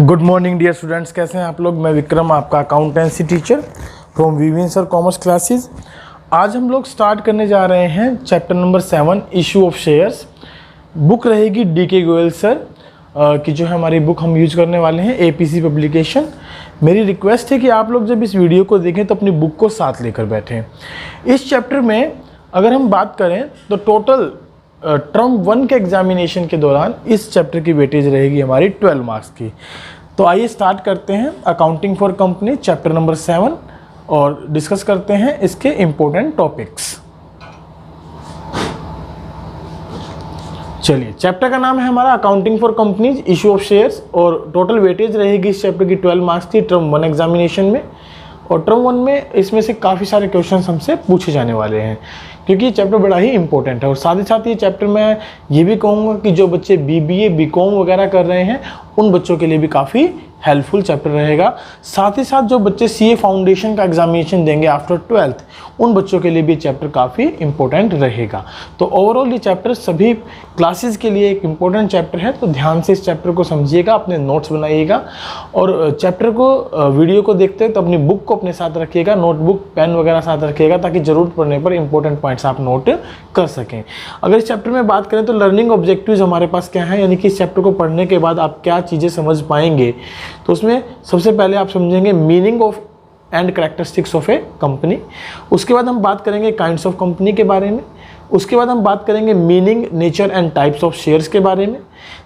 Good morning dear students, कैसे हैं आप लोग। मैं विक्रम, आपका accountancy teacher from Vivian sir commerce classes. आज हम लोग स्टार्ट करने जा रहे हैं chapter number 7 issue of shares. Book रहेगी DK गोयल सर की जो है हमारी बुक हम यूज करने वाले हैं, APC पब्लिकेशन। मेरी रिक्वेस्ट है कि आप लोग जब इस वीडियो को देखें तो अपनी बुक को साथ लेकर बैठें। इस चैप्टर में अगर हम बात करें तो टोटल टर्म 1 के एग्जामिनेशन के दौरान इस चैप्टर की वेटेज रहेगी हमारी 12 मार्क्स की। तो आइए स्टार्ट करते हैं accounting for company chapter number 7 और डिस्कस करते हैं इसके इम्पोर्टेंट टॉपिक्स। चलिए, चैप्टर का नाम है हमारा accounting for companies issue of shares और टोटल वेटेज रहेगी इस चैप्टर की 12 मार्क्स की टर्म 1 एग्जामिनेशन में। और टर्म 1 में इसमें से काफ़ी सारे क्वेश्चंस हमसे पूछे जाने वाले हैं क्योंकि ये चैप्टर बड़ा ही इंपॉर्टेंट है। और साथ ही साथ ये चैप्टर मैं ये भी कहूँगा कि जो बच्चे BBA BCom वगैरह कर रहे हैं उन बच्चों के लिए भी काफ़ी हेल्पफुल चैप्टर रहेगा। साथ ही साथ जो बच्चे CA फाउंडेशन का एग्जामिनेशन देंगे आफ्टर 12th उन बच्चों के लिए भी चैप्टर काफ़ी इंपॉर्टेंट रहेगा। तो ओवरऑल ये चैप्टर सभी क्लासेस के लिए एक इम्पॉर्टेंट चैप्टर है, तो ध्यान से इस चैप्टर को समझिएगा, अपने नोट्स बनाइएगा और चैप्टर को वीडियो को देखते हैं तो अपनी बुक को अपने साथ रखिएगा, नोटबुक पेन वगैरह साथ रखिएगा ताकि ज़रूरत पड़ने पर इंपॉर्टेंट पॉइंट्स आप नोट कर सकें। अगर इस चैप्टर में बात करें तो लर्निंग ऑब्जेक्टिव्स हमारे पास क्या है, यानी कि इस चैप्टर को पढ़ने के बाद आप क्या चीज़ें समझ पाएंगे। तो उसमें सबसे पहले आप समझेंगे meaning of and characteristics of a company. उसके बाद हम बात करेंगे काइंड्स ऑफ कंपनी के बारे में। उसके बाद हम बात करेंगे meaning, nature and types of shares के बारे में।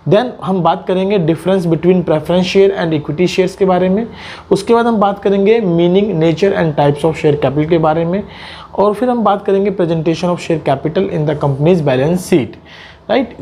देन हम बात करेंगे difference between preference share and equity shares के बारे में। उसके बाद हम बात करेंगे meaning, nature and types of share capital के बारे में। और फिर हम बात करेंगे presentation of share capital in the companies balance sheet. Right,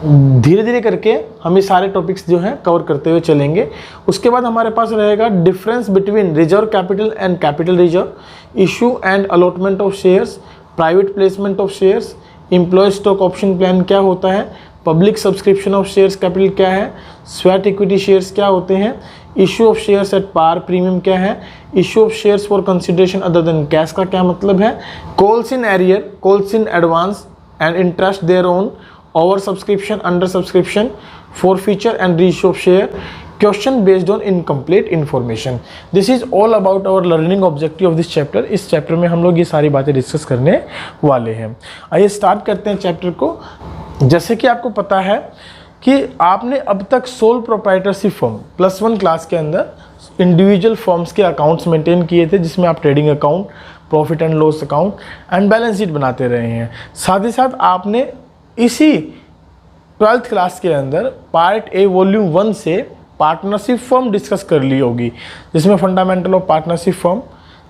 धीरे धीरे करके हम ये सारे टॉपिक्स जो हैं कवर करते हुए चलेंगे। उसके बाद हमारे पास रहेगा difference between reserve capital and capital reserve, issue and allotment of shares, private placement of shares, employ stock option plan क्या होता है, public subscription of shares capital क्या है, स्वेट इक्विटी शेयर्स क्या होते हैं, issue of shares at par premium क्या है, issue of shares for consideration other than cash का क्या मतलब है, calls in arrear, calls in advance and interest there on, over subscription, under subscription, forfeiture and reissue of share, question based on incomplete information. This is all about our learning objective of this chapter. इस chapter में हम लोग ये सारी बातें discuss करने वाले हैं। आइए स्टार्ट करते हैं चैप्टर को। जैसे कि आपको पता है कि आपने अब तक सोल प्रोप्राइटरशिप फर्म +1 क्लास के अंदर इंडिविजुअल फर्म्स के अकाउंट्स मेंटेन किए थे, जिसमें आप trading account, profit and loss account and balance sheet बनाते रहे हैं। साथ ही साथ आपने इसी 12th क्लास के अंदर पार्ट A वॉल्यूम 1 से पार्टनरशिप फर्म डिस्कस कर ली होगी, जिसमें fundamental of partnership firm,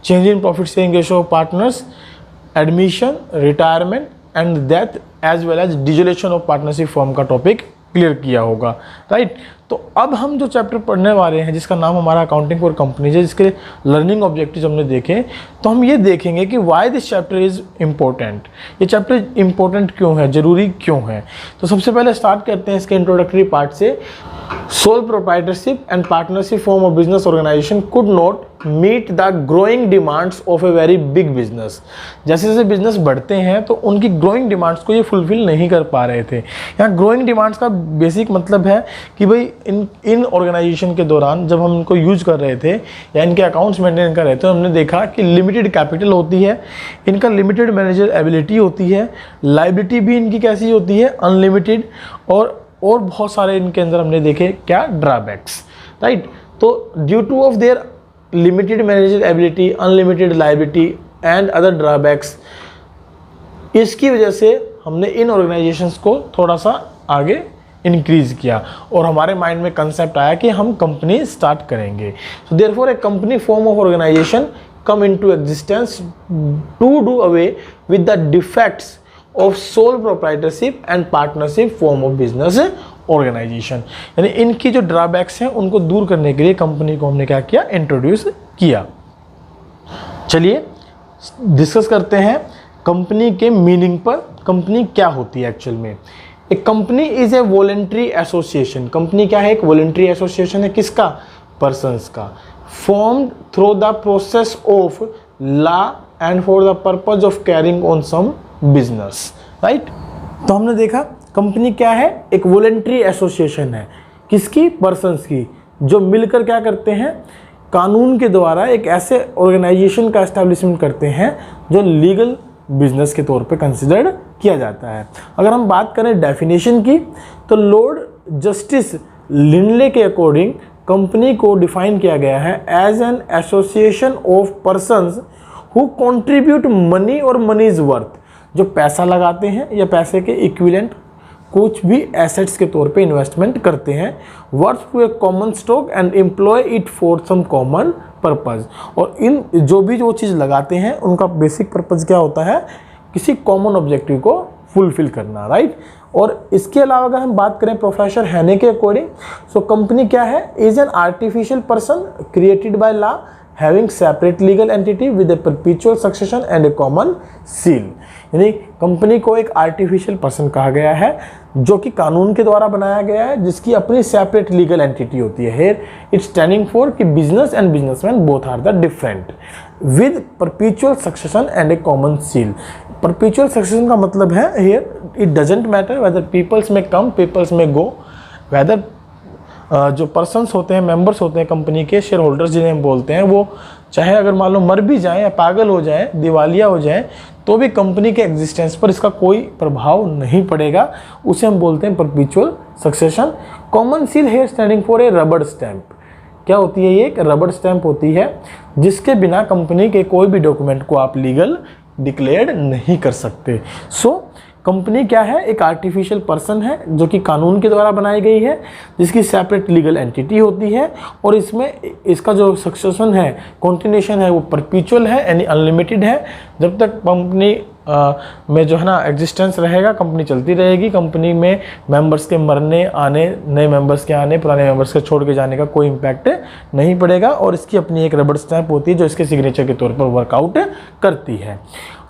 change in profit sharing ratio of partners, admission, retirement and death as well as dissolution of partnership firm का टॉपिक क्लियर किया होगा। राइट, तो अब हम जो चैप्टर पढ़ने वाले हैं जिसका नाम हमारा अकाउंटिंग फॉर कंपनीज है, जिसके लर्निंग ऑब्जेक्टिव्स हमने देखे, तो हम ये देखेंगे कि why this chapter is important. ये चैप्टर इम्पोर्टेंट क्यों है, ज़रूरी क्यों है। तो सबसे पहले स्टार्ट करते हैं इसके इंट्रोडक्टरी पार्ट से। Sole proprietorship and partnership form of business organisation could not meet the growing demands of a very big business. जैसे जैसे बिजनेस बढ़ते हैं तो उनकी ग्रोइंग डिमांड्स को ये फुलफिल नहीं कर पा रहे थे। यहाँ ग्रोइंग डिमांड्स का बेसिक मतलब है कि भाई इन ऑर्गेनाइजेशन के दौरान जब हम इनको यूज कर रहे थे या इनके अकाउंट्स मेंटेन कर रहे थे, हमने देखा कि लिमिटेड कैपिटल होती है, इनका लिमिटेड मैनेजर एबिलिटी होती है, लाइबिलिटी भी इनकी कैसी होती है, अनलिमिटेड, और बहुत सारे इनके अंदर हमने देखे क्या ड्रॉबैक्स। राइट, तो due two of their limited manager ability, unlimited liability and other drawbacks, इसकी वजह से हमने इन ऑर्गेनाइजेशंस को थोड़ा सा आगे इंक्रीज किया और हमारे माइंड में कंसेप्ट आया कि हम कंपनी स्टार्ट करेंगे। So therefore a company form of organisation come into existence to do away with the defects of sole proprietorship and partnership form of business organisation. यानी इनकी जो ड्रॉबैक्स हैं उनको दूर करने के लिए कंपनी को हमने क्या किया, इंट्रोड्यूस किया। चलिए डिस्कस करते हैं कंपनी के मीनिंग पर। कंपनी क्या होती है एक्चुअल में। एक company is a voluntary association. Company क्या है, एक वॉलेंट्री एसोसिएशन है। किसका, पर्सन्स का। Formed through the process of law and for the purpose of carrying on some business. Right, तो हमने देखा कंपनी क्या है, एक वॉलेंट्री एसोसिएशन है। किसकी? पर्सन्स की, जो मिलकर क्या करते हैं? कानून के द्वारा एक ऐसे ऑर्गेनाइजेशन का एस्टेब्लिशमेंट करते हैं जो लीगल बिजनेस के तौर पे कंसिडर्ड किया जाता है। अगर हम बात करें डेफिनेशन की, तो लॉर्ड जस्टिस लिंडले के अकॉर्डिंग कंपनी को डिफाइन किया गया है as an association of persons who contribute money और मनी इज वर्थ, जो पैसा लगाते हैं या पैसे के इक्विवेलेंट कुछ भी एसेट्स के तौर पे इन्वेस्टमेंट करते हैं, worth to a common stock and employ it for some common purpose. और इन जो भी जो चीज़ लगाते हैं उनका बेसिक पर्पज क्या होता है? किसी कॉमन ऑब्जेक्टिव को फुलफिल करना, राइट। और इसके अलावा अगर हम बात करें प्रोफेसर हैने के अकॉर्डिंग, सो कंपनी क्या है? Is an artificial person created by law having separate legal entity with A perpetual succession and a common seal. यानी कंपनी को एक आर्टिफिशियल पर्सन कहा गया है जो कि कानून के द्वारा बनाया गया है, जिसकी अपनी सेपरेट लीगल एंटिटी होती है। हियर इट्स स्टैंडिंग फॉर कि business and businessman both are the different with perpetual succession and a common seal. Perpetual succession का मतलब है here it doesn't matter whether peoples में कम पीपल्स में गो, weather जो persons होते हैं, मेंबर्स होते हैं कंपनी के, शेयर होल्डर्स जिन्हें हम बोलते हैं, वो चाहे अगर मान लो मर भी जाएं या पागल हो जाएं, दिवालिया हो जाएं, तो भी कंपनी के एग्जिस्टेंस पर इसका कोई प्रभाव नहीं पड़ेगा। उसे हम बोलते हैं perpetual succession. Common seal here standing for a rubber stamp. क्या होती है ये? एक रबड़ स्टैंप होती है जिसके बिना कंपनी के कोई भी डॉक्यूमेंट को आप लीगल डिक्लेयर नहीं कर सकते। सो कंपनी क्या है? एक आर्टिफिशियल पर्सन है जो कि कानून के द्वारा बनाई गई है, जिसकी सेपरेट लीगल एंटिटी होती है, और इसमें इसका जो सक्सेशन है, कंटिन्यूएशन है, वो परपेचुअल है यानी अनलिमिटेड है। जब तक कंपनी में जो है ना एग्जिस्टेंस रहेगा, कंपनी चलती रहेगी। कंपनी में मेंबर्स के मरने, आने, नए मेंबर्स के आने, पुराने मेंबर्स के छोड़ के जाने का कोई इम्पैक्ट नहीं पड़ेगा। और इसकी अपनी एक रबड़ स्टैंप होती है जो इसके सिग्नेचर के तौर पर वर्कआउट करती है।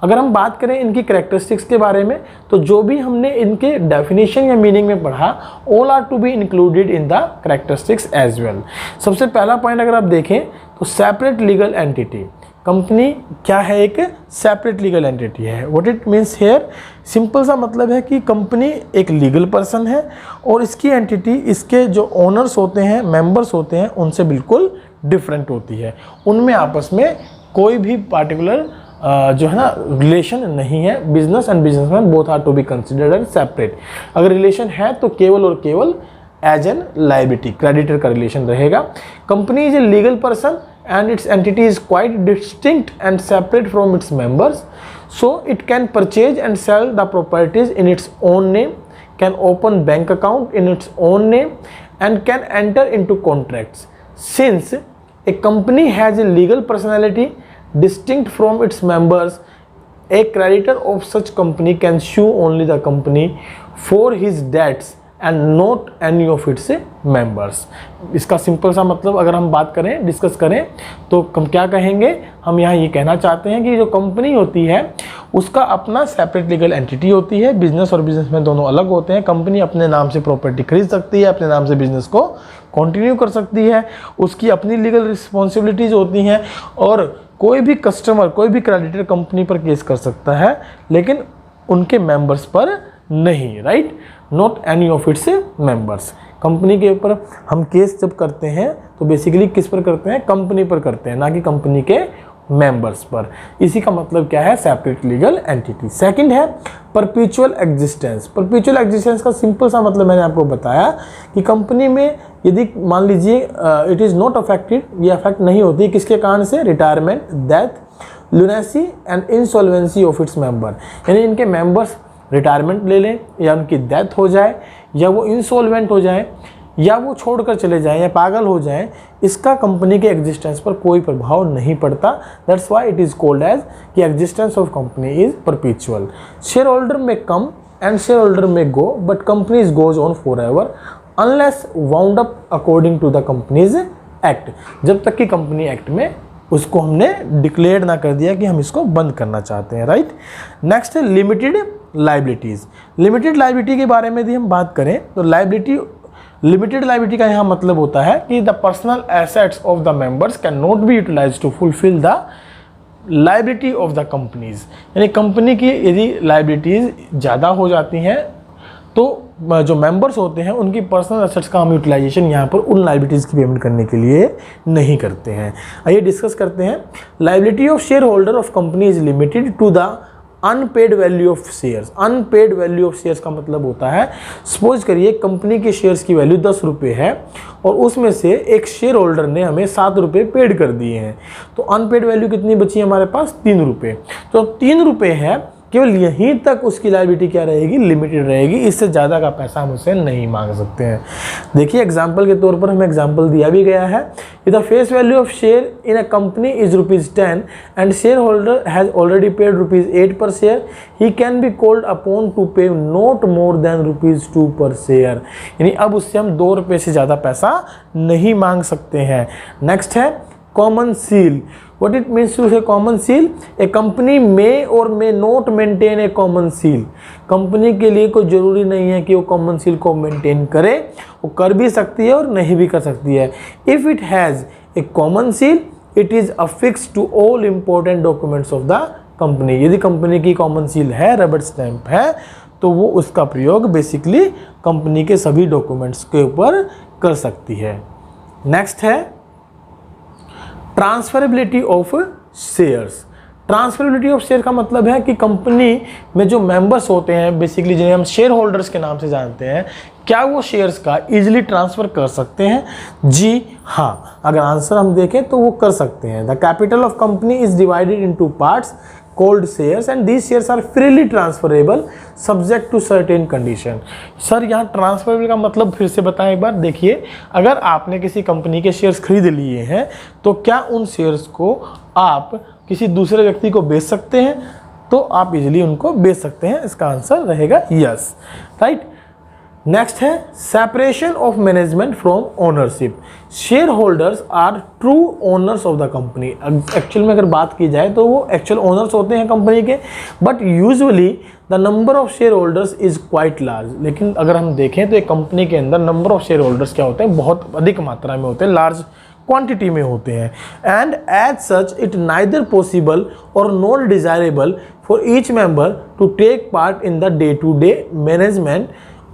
अगर हम बात करें इनकी कैरेक्टरिस्टिक्स के बारे में, तो जो भी हमने इनके डेफिनेशन या मीनिंग में पढ़ा, all are to be included in the characteristics as well. सबसे पहला पॉइंट अगर आप देखें तो सेपरेट लीगल एंटिटी। कंपनी क्या है? एक सेपरेट लीगल एंटिटी है। What it means here? Simple सा मतलब है कि कंपनी एक लीगल पर्सन है और इसकी एंटिटी, इसके जो ओनर्स होते हैं, मेंबर्स होते हैं, उनसे बिल्कुल डिफरेंट होती है। उनमें आपस में कोई भी पार्टिकुलर जो है ना रिलेशन नहीं है। Business and businessman both are to be considered and separate. अगर रिलेशन है तो केवल और केवल एज एन लायबिलिटी, क्रेडिटर का रिलेशन रहेगा। Company is a legal person and its entity is quite distinct and separate from its members, so it can purchase and sell the properties in its own name, can open bank account in its own name, and can enter into contracts. Since a company has a legal personality distinct from its members, a creditor of such company can sue only the company for his debts and not any of its members. इसका simple सा मतलब अगर हम बात करें, discuss करें, तो हम क्या कहेंगे? हम यहाँ ये कहना चाहते हैं कि जो कंपनी होती है उसका अपना सेपरेट लीगल एंटिटी होती है। बिजनेस और बिजनेसमैन दोनों अलग होते हैं। कंपनी अपने नाम से प्रॉपर्टी खरीद सकती है, अपने नाम से बिजनेस को कंटिन्यू कर सकती है, उसकी अपनी लीगल रिस्पॉन्सिबिलिटीज होती हैं, और कोई भी कस्टमर, कोई भी क्रेडिटर कंपनी पर केस कर सकता है, लेकिन उनके मेंबर्स पर नहीं, right. Not any of its members. Company के ऊपर हम केस जब करते हैं तो बेसिकली किस पर करते हैं? कंपनी पर करते हैं, ना कि कंपनी के मेंबर्स पर। इसी का मतलब क्या है? Separate legal entity. सेकंड है परपेचुअल एग्जिस्टेंस। परपेचुअल एग्जिस्टेंस का सिंपल सा मतलब मैंने आपको बताया कि कंपनी में यदि मान लीजिए इट इज़ नॉट अफेक्टेड, ये अफेक्ट नहीं होती, किसके कारण से? Retirement, death, lunacy and insolvency of its member. यानी इनके मेंबर्स रिटायरमेंट ले लें, या उनकी डेथ हो जाए, या वो इंसॉल्वेंट हो जाए, या वो छोड़कर चले जाएं, या पागल हो जाएं, इसका कंपनी के एग्जिस्टेंस पर कोई प्रभाव नहीं पड़ता। That's why it is called as कि existence of company is perpetual. Share holder may come and share holder may go, but companies goes on for ever unless wound up according to the companies act. जब तक कि company act में उसको हमने declare ना कर दिया कि हम इसको बंद करना चाहते हैं, राइट। नेक्स्ट है लिमिटेड लाइबिलिटीज़। लिमिटेड लाइबिलिटी के बारे में यदि हम बात करें तो लिमिटेड लाइबिलिटी का यहाँ मतलब होता है कि the personal assets of the members can not be utilised to fulfil the liability of the companies. यानी कंपनी की यदि लाइबिलिटीज़ ज़्यादा हो जाती हैं तो जो मेंबर्स होते हैं उनकी पर्सनल एसेट्स का हम यूटिलाइजेशन यहाँ पर उन लाइबिलिटीज़ की पेमेंट करने के लिए नहीं करते हैं। आइए डिस्कस करते हैं। Liability of share holder of company is limited to the unpaid value of shares. Unpaid value of shares का मतलब होता है, सपोज करिए कंपनी के शेयर्स की वैल्यू 10 रुपये है और उसमें से एक शेयर होल्डर ने हमें 7 रुपये पेड कर दिए हैं, तो अनपेड वैल्यू कितनी बची है हमारे पास? 3 रुपये। तो 3 रुपये है, केवल यहीं तक उसकी लायबिलिटी क्या रहेगी? लिमिटेड रहेगी। इससे ज़्यादा का पैसा हम उसे नहीं मांग सकते हैं। देखिए एग्जाम्पल के तौर पर हमें एग्जाम्पल दिया भी गया है। The face value of share in a company is ₹10 and share holder has already paid ₹8 पर share, he can be called upon two पे नॉट मोर देन ₹2 पर शेयर। यानी अब उससे हम 2 रुपये से ज़्यादा पैसा नहीं मांग सकते हैं। नेक्स्ट है common seal. What it means to say common seal? A company may or may not maintain a common seal. Company के लिए कोई ज़रूरी नहीं है कि वो कॉमन सील को मेंटेन करे, वो कर भी सकती है और नहीं भी कर सकती है। If it has a common seal, it is affixed to all important documents of the company. यदि कंपनी की कॉमन सील है, रबर स्टैंप है, तो वो उसका प्रयोग बेसिकली कंपनी के सभी डॉक्यूमेंट्स के ऊपर कर सकती है। नेक्स्ट है transferability of shares. Transferability of share का मतलब है कि कंपनी में जो मेंबर्स होते हैं, बेसिकली जिन्हें हम शेयर होल्डर्स के नाम से जानते हैं, क्या वो शेयर्स का इजीली ट्रांसफ़र कर सकते हैं? जी हाँ, अगर आंसर हम देखें तो वो कर सकते हैं। The capital of company is divided into parts called shares and these shares are freely transferable subject to certain condition। Sir यहाँ ट्रांसफरेबल का मतलब फिर से बताएं एक बार। देखिए, अगर आपने किसी कंपनी के शेयर्स खरीद लिए हैं तो क्या उन शेयर्स को आप किसी दूसरे व्यक्ति को बेच सकते हैं? तो आप इजीली उनको बेच सकते हैं। इसका आंसर रहेगा यस, राइट। नेक्स्ट है separation of management from ownership. Share holders are true owners of the company. Actual में अगर बात की जाए तो वो एक्चुअल ओनर्स होते हैं कंपनी के, but usually the number of share holders is quite large. लेकिन अगर हम देखें तो एक कंपनी के अंदर नंबर ऑफ शेयर होल्डर्स क्या होते हैं? बहुत अधिक मात्रा में होते हैं, लार्ज क्वांटिटी में होते हैं। And as such it neither possible और not desirable for each member to take part in the day to day management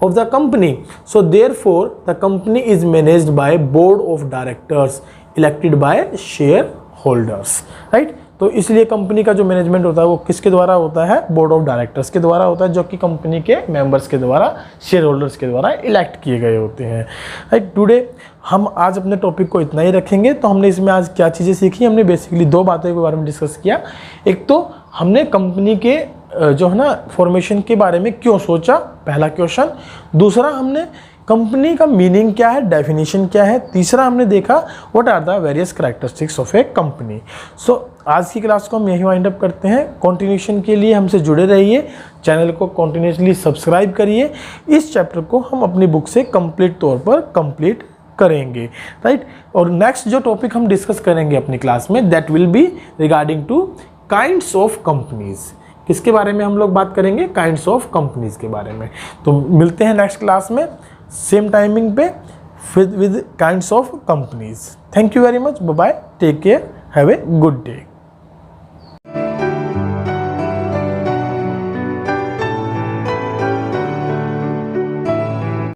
of the company. So therefore the company is managed by board of directors elected by shareholders, right? तो इसलिए company का जो management होता है वो किसके द्वारा होता है? बोर्ड ऑफ डायरेक्टर्स के द्वारा होता है, जो कि कंपनी के मेंबर्स के द्वारा, शेयर होल्डर्स के द्वारा इलेक्ट किए गए होते हैं, राइट। टुडे हम आज अपने टॉपिक को इतना ही रखेंगे। तो हमने इसमें आज क्या चीज़ें सीखी? हमने बेसिकली 2 बातों के बारे में डिस्कस किया। एक तो हमने कंपनी के जो है ना फॉर्मेशन के बारे में क्यों सोचा, पहला क्वेश्चन। दूसरा हमने कंपनी का मीनिंग क्या है, डेफिनेशन क्या है। तीसरा हमने देखा what are the various characteristics of a company. So आज की क्लास को हम यही वाइंड अप करते हैं। कंटिन्यूशन के लिए हमसे जुड़े रहिए, चैनल को कंटिन्यूसली सब्सक्राइब करिए। इस चैप्टर को हम अपनी बुक से कंप्लीट तौर पर कंप्लीट करेंगे, राइट। और नेक्स्ट जो टॉपिक हम डिस्कस करेंगे अपनी क्लास में, that will be regarding two kinds of companies. किसके बारे में हम लोग बात करेंगे? काइंड्स ऑफ कंपनीज के बारे में। तो मिलते हैं नेक्स्ट क्लास में सेम टाइमिंग पे with kinds of companies. Thank you very much, bye bye, take care, have a good day.